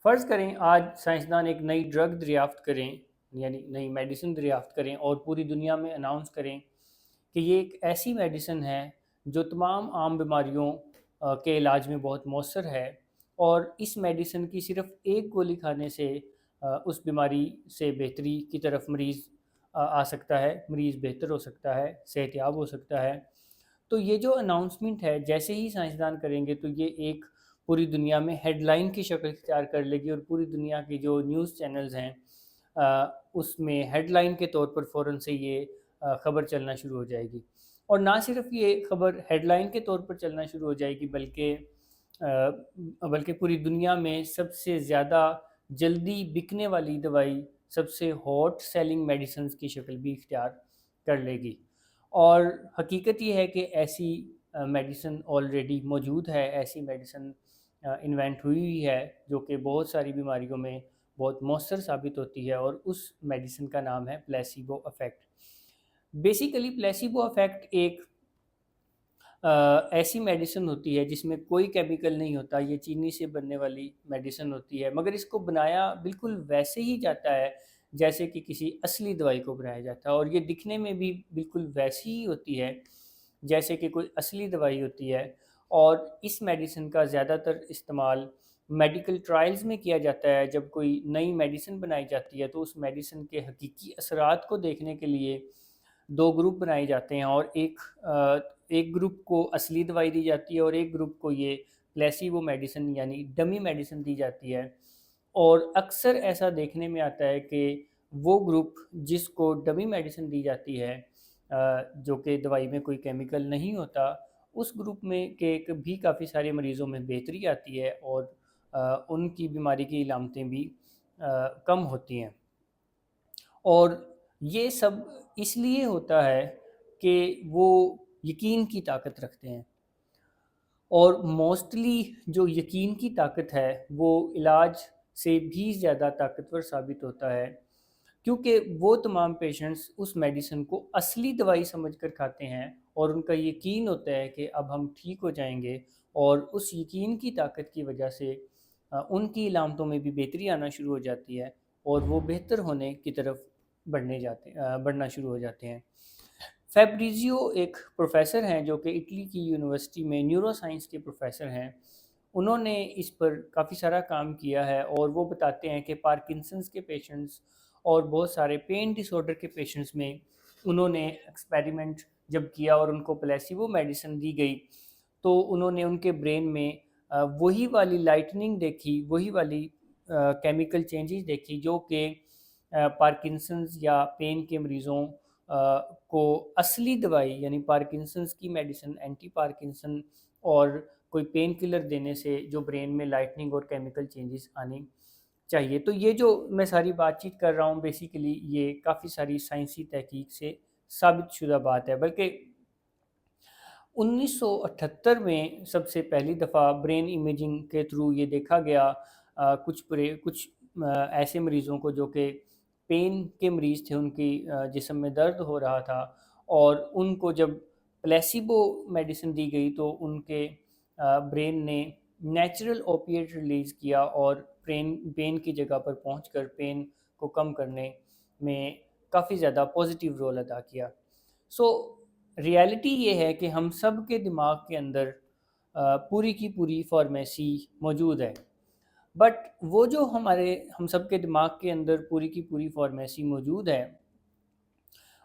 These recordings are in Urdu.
فرض کریں آج سائنسدان ایک نئی ڈرگ دریافت کریں، یعنی نئی میڈیسن دریافت کریں اور پوری دنیا میں اناؤنس کریں کہ یہ ایک ایسی میڈیسن ہے جو تمام عام بیماریوں کے علاج میں بہت مؤثر ہے، اور اس میڈیسن کی صرف ایک گولی کھانے سے اس بیماری سے بہتری کی طرف مریض آ سکتا ہے، مریض بہتر ہو سکتا ہے، صحت یاب ہو سکتا ہے۔ تو یہ جو اناؤنسمنٹ ہے جیسے ہی سائنسدان کریں گے تو یہ ایک پوری دنیا میں ہیڈ لائن کی شکل اختیار کر لے گی، اور پوری دنیا کی جو نیوز چینلز ہیں اس میں ہیڈ لائن کے طور پر فوراً سے یہ خبر چلنا شروع ہو جائے گی۔ اور نہ صرف یہ خبر ہیڈ لائن کے طور پر چلنا شروع ہو جائے گی، بلکہ پوری دنیا میں سب سے زیادہ جلدی بکنے والی دوائی، سب سے ہاٹ سیلنگ میڈیسنز کی شکل بھی اختیار کر لے گی۔ اور حقیقت یہ ہے کہ ایسی میڈیسن آلریڈی موجود ہے، ایسی میڈیسن انوینٹ ہوئی ہے جو کہ بہت ساری بیماریوں میں بہت مؤثر ثابت ہوتی ہے، اور اس میڈیسن کا نام ہے placebo effect. Basically placebo effect ایک ایسی میڈیسن ہوتی ہے جس میں کوئی کیمیکل نہیں ہوتا، یہ چینی سے بننے والی میڈیسن ہوتی ہے، مگر اس کو بنایا بالکل ویسے ہی جاتا ہے جیسے کہ کسی اصلی دوائی کو بنایا جاتا ہے، اور یہ دکھنے میں بھی بالکل ویسی ہی ہوتی ہے جیسے کہ کوئی اصلی دوائی ہوتی ہے۔ اور اس میڈیسن کا زیادہ تر استعمال میڈیکل ٹرائلز میں کیا جاتا ہے۔ جب کوئی نئی میڈیسن بنائی جاتی ہے تو اس میڈیسن کے حقیقی اثرات کو دیکھنے کے لیے دو گروپ بنائے جاتے ہیں، اور ایک گروپ کو اصلی دوائی دی جاتی ہے اور ایک گروپ کو یہ پلیسیبو میڈیسن یعنی ڈمی میڈیسن دی جاتی ہے۔ اور اکثر ایسا دیکھنے میں آتا ہے کہ وہ گروپ جس کو ڈمی میڈیسن دی جاتی ہے جو کہ دوائی میں کوئی کیمیکل نہیں ہوتا، اس گروپ میں کے بھی کافی سارے مریضوں میں بہتری آتی ہے، اور ان کی بیماری کی علامتیں بھی کم ہوتی ہیں۔ اور یہ سب اس لیے ہوتا ہے کہ وہ یقین کی طاقت رکھتے ہیں، اور موسٹلی جو یقین کی طاقت ہے وہ علاج سے بھی زیادہ طاقتور ثابت ہوتا ہے، کیونکہ وہ تمام پیشنٹس اس میڈیسن کو اصلی دوائی سمجھ کر کھاتے ہیں، اور ان کا یقین ہوتا ہے کہ اب ہم ٹھیک ہو جائیں گے، اور اس یقین کی طاقت کی وجہ سے ان کی علامتوں میں بھی بہتری آنا شروع ہو جاتی ہے، اور وہ بہتر ہونے کی طرف بڑھنا شروع ہو جاتے ہیں۔ فیبریزیو ایک پروفیسر ہیں جو کہ اٹلی کی یونیورسٹی میں نیورو سائنس کے پروفیسر ہیں، انہوں نے اس پر کافی سارا کام کیا ہے، اور وہ بتاتے ہیں کہ پارکنسنس کے پیشنٹس اور بہت سارے پین ڈس آرڈر کے پیشنٹس میں انہوں نے ایکسپیریمنٹ جب کیا اور ان کو پلیسیبو میڈیسن دی گئی تو انہوں نے ان کے برین میں وہی والی لائٹننگ دیکھی، وہی والی کیمیکل چینجز دیکھی جو کہ پارکنسنز یا پین کے مریضوں کو اصلی دوائی یعنی پارکنسنز کی میڈیسن، اینٹی پارکنسن اور کوئی پین کلر دینے سے جو برین میں لائٹننگ اور کیمیکل چینجز آنی چاہیے۔ تو یہ جو میں ساری بات چیت کر رہا ہوں بیسیکلی یہ کافی ساری سائنسی تحقیق سے ثابت شدہ بات ہے، بلکہ 1978 میں سب سے پہلی دفعہ برین امیجنگ کے تھرو یہ دیکھا گیا کچھ ایسے مریضوں کو جو کہ پین کے مریض تھے، ان کی جسم میں درد ہو رہا تھا، اور ان کو جب پلیسیبو میڈیسن دی گئی تو ان کے برین نے نیچرل اوپیٹ ریلیز کیا، اور پین کی جگہ پر پہنچ کر پین کو کم کرنے میں کافی زیادہ پوزیٹیو رول ادا کیا۔ سو ریالٹی یہ ہے کہ ہم سب کے دماغ کے اندر پوری کی پوری فارمیسی موجود ہے، بٹ وہ جو ہم سب کے دماغ کے اندر پوری کی پوری فارمیسی موجود ہے،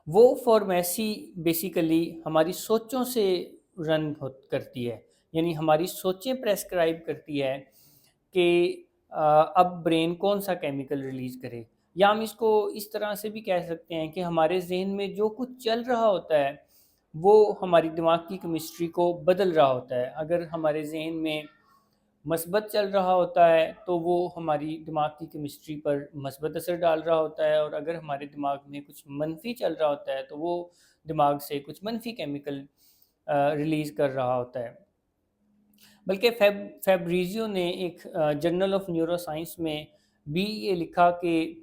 وہ فارمیسی بیسیکلی ہماری سوچوں سے رن کرتی ہے، یعنی ہماری سوچیں پریسکرائب کرتی ہے کہ اب برین کون سا کیمیکل ریلیز کرے، یا ہم اس کو اس طرح سے بھی کہہ سکتے ہیں کہ ہمارے ذہن میں جو کچھ چل رہا ہوتا ہے وہ ہماری دماغ کی کیمسٹری کو بدل رہا ہوتا ہے۔ اگر ہمارے ذہن میں مثبت چل رہا ہوتا ہے تو وہ ہماری دماغ کی کیمسٹری پر مثبت اثر ڈال رہا ہوتا ہے، اور اگر ہمارے دماغ میں کچھ منفی چل رہا ہوتا ہے تو وہ دماغ سے کچھ منفی کیمیکل ریلیز کر رہا ہوتا ہے۔ بلکہ فیبریزیو نے ایک جرنل آف نیورو سائنس میں بھی یہ لکھا کہ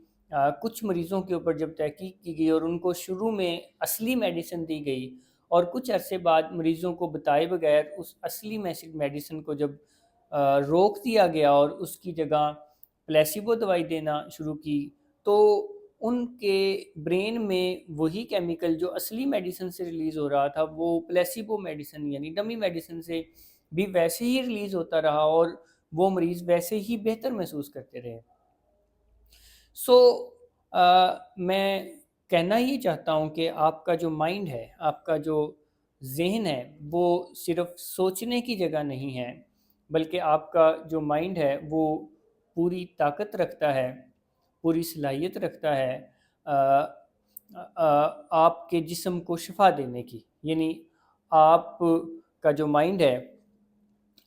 کچھ مریضوں کے اوپر جب تحقیق کی گئی اور ان کو شروع میں اصلی میڈیسن دی گئی، اور کچھ عرصے بعد مریضوں کو بتائے بغیر اس اصلی میڈیسن کو جب روک دیا گیا اور اس کی جگہ پلیسیبو دوائی دینا شروع کی تو ان کے برین میں وہی کیمیکل جو اصلی میڈیسن سے ریلیز ہو رہا تھا وہ پلیسیبو میڈیسن یعنی ڈمی میڈیسن سے بھی ویسے ہی ریلیز ہوتا رہا اور وہ مریض ویسے ہی بہتر محسوس کرتے رہے. سو میں کہنا یہ چاہتا ہوں کہ آپ کا جو مائنڈ ہے، آپ کا جو ذہن ہے، وہ صرف سوچنے کی جگہ نہیں ہے، بلکہ آپ کا جو مائنڈ ہے وہ پوری طاقت رکھتا ہے، پوری صلاحیت رکھتا ہے آپ کے جسم کو شفا دینے کی. یعنی آپ کا جو مائنڈ ہے،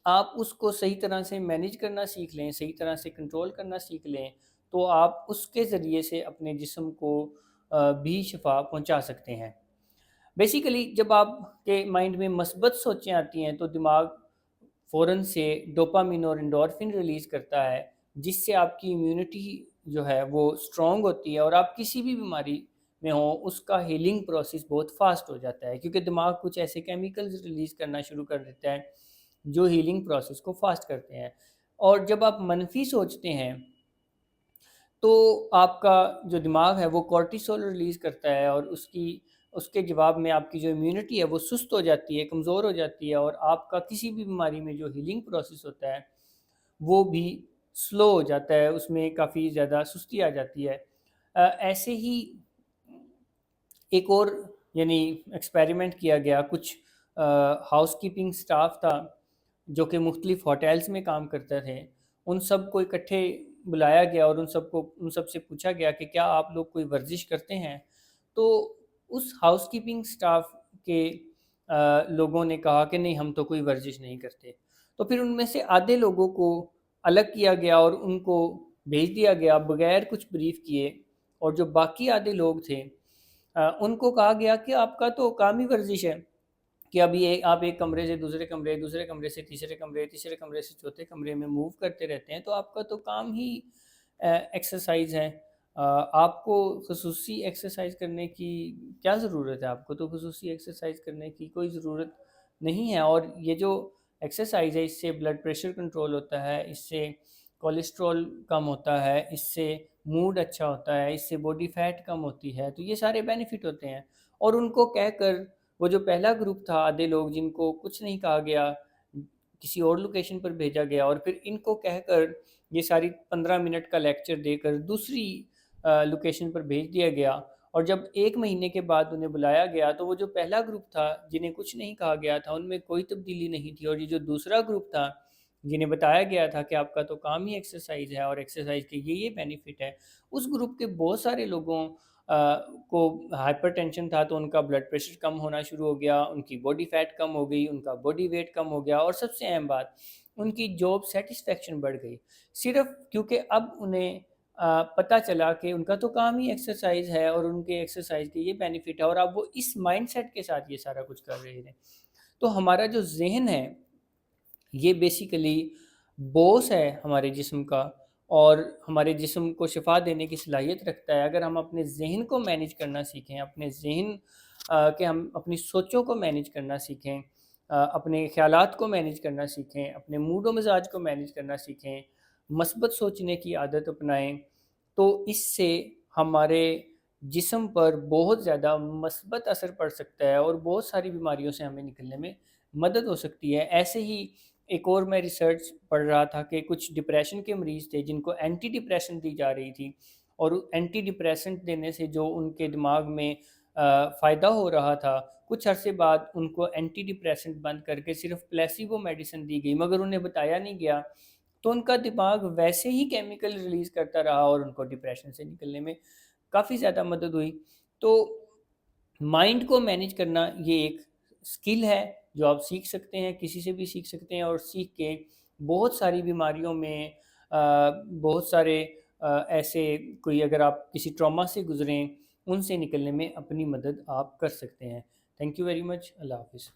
آپ اس کو صحیح طرح سے مینیج کرنا سیکھ لیں، صحیح طرح سے کنٹرول کرنا سیکھ لیں، تو آپ اس کے ذریعے سے اپنے جسم کو بھی شفا پہنچا سکتے ہیں. بیسیکلی جب آپ کے مائنڈ میں مثبت سوچیں آتی ہیں تو دماغ فوراً سے ڈوپامین اور انڈورفن ریلیز کرتا ہے، جس سے آپ کی امیونٹی جو ہے وہ اسٹرانگ ہوتی ہے اور آپ کسی بھی بیماری میں ہوں اس کا ہیلنگ پروسیس بہت فاسٹ ہو جاتا ہے، کیونکہ دماغ کچھ ایسے کیمیکلز ریلیز کرنا شروع کر دیتا ہے جو ہیلنگ پروسیس کو فاسٹ کرتے ہیں. اور جب آپ منفی سوچتے ہیں تو آپ کا جو دماغ ہے وہ کورٹیسول ریلیز کرتا ہے اور اس کے جواب میں آپ کی جو امیونٹی ہے وہ سست ہو جاتی ہے، کمزور ہو جاتی ہے، اور آپ کا کسی بھی بیماری میں جو ہیلنگ پروسیس ہوتا ہے وہ بھی سلو ہو جاتا ہے، اس میں کافی زیادہ سستی آ جاتی ہے. ایسے ہی ایک اور یعنی ایکسپیریمنٹ کیا گیا. کچھ ہاؤس کیپنگ سٹاف تھا جو کہ مختلف ہوٹلز میں کام کرتے تھے، ان سب کو اکٹھے بلایا گیا اور ان سب سے پوچھا گیا کہ کیا آپ لوگ کوئی ورزش کرتے ہیں. تو اس ہاؤس کیپنگ سٹاف کے لوگوں نے کہا کہ نہیں، ہم تو کوئی ورزش نہیں کرتے. تو پھر ان میں سے آدھے لوگوں کو الگ کیا گیا اور ان کو بھیج دیا گیا بغیر کچھ بریف کیے، اور جو باقی آدھے لوگ تھے ان کو کہا گیا کہ آپ کا تو کام ہی ورزش ہے، کہ ابھی آپ ایک کمرے سے دوسرے کمرے، دوسرے کمرے سے تیسرے کمرے، تیسرے کمرے سے چوتھے کمرے میں موو کرتے رہتے ہیں، تو آپ کا تو کام ہی ایکسرسائز ہے. آپ کو خصوصی ایکسرسائز کرنے کی کیا ضرورت ہے؟ آپ کو تو خصوصی ایکسرسائز کرنے کی کوئی ضرورت نہیں ہے. اور یہ جو ایکسرسائز ہے اس سے بلڈ پریشر کنٹرول ہوتا ہے، اس سے کولیسٹرول کم ہوتا ہے، اس سے موڈ اچھا ہوتا ہے، اس سے باڈی فیٹ کم ہوتی ہے، تو یہ سارے بینیفٹ ہوتے ہیں. اور ان کو کہہ کر وہ جو پہلا گروپ تھا آدھے لوگ جن کو کچھ نہیں کہا گیا، کسی اور لوکیشن پر بھیجا گیا، اور پھر ان کو کہہ کر یہ ساری 15 منٹ کا لیکچر دے کر دوسری لوکیشن پر بھیج دیا گیا. اور جب 1 مہینے کے بعد انہیں بلایا گیا تو وہ جو پہلا گروپ تھا جنہیں کچھ نہیں کہا گیا تھا ان میں کوئی تبدیلی نہیں تھی، اور یہ جو دوسرا گروپ تھا جنہیں بتایا گیا تھا کہ آپ کا تو کام ہی ایکسرسائز ہے اور ایکسرسائز کے یہ بینیفٹ ہے، اس گروپ کے بہت سارے لوگوں کو ہائپر ٹینشن تھا تو ان کا بلڈ پریشر کم ہونا شروع ہو گیا، ان کی باڈی فیٹ کم ہو گئی، ان کا باڈی ویٹ کم ہو گیا، اور سب سے اہم بات ان کی جاب سیٹسفیکشن بڑھ گئی، صرف کیونکہ اب انہیں پتہ چلا کہ ان کا تو کام ہی ایکسرسائز ہے اور ان کے ایکسرسائز کے یہ بینیفٹ ہے، اور اب وہ اس مائنڈ سیٹ کے ساتھ یہ سارا کچھ کر رہے تھے. تو ہمارا جو ذہن ہے یہ بیسیکلی بوس ہے ہمارے جسم کا، اور ہمارے جسم کو شفا دینے کی صلاحیت رکھتا ہے. اگر ہم اپنے ذہن کو مینیج کرنا سیکھیں، اپنے ذہن کہ ہم اپنی سوچوں کو مینیج کرنا سیکھیں، اپنے خیالات کو مینیج کرنا سیکھیں، اپنے موڈ و مزاج کو مینیج کرنا سیکھیں، مثبت سوچنے کی عادت اپنائیں، تو اس سے ہمارے جسم پر بہت زیادہ مثبت اثر پڑ سکتا ہے اور بہت ساری بیماریوں سے ہمیں نکلنے میں مدد ہو سکتی ہے. ایسے ہی ایک اور میں ریسرچ پڑھ رہا تھا کہ کچھ ڈپریشن کے مریض تھے جن کو اینٹی ڈپریشن دی جا رہی تھی، اور اینٹی ڈپریشنٹ دینے سے جو ان کے دماغ میں فائدہ ہو رہا تھا، کچھ عرصے بعد ان کو اینٹی ڈپریشنٹ بند کر کے صرف پلیسیبو میڈیسن دی گئی، مگر انہیں بتایا نہیں گیا، تو ان کا دماغ ویسے ہی کیمیکل ریلیز کرتا رہا اور ان کو ڈپریشن سے نکلنے میں کافی زیادہ مدد ہوئی. تو مائنڈ کو مینیج کرنا یہ ایک سکل ہے جو آپ سیکھ سکتے ہیں، کسی سے بھی سیکھ سکتے ہیں، اور سیکھ کے بہت ساری بیماریوں میں بہت سارے ایسے کوئی اگر آپ کسی ٹراما سے گزریں ان سے نکلنے میں اپنی مدد آپ کر سکتے ہیں. Thank you very much. اللہ حافظ.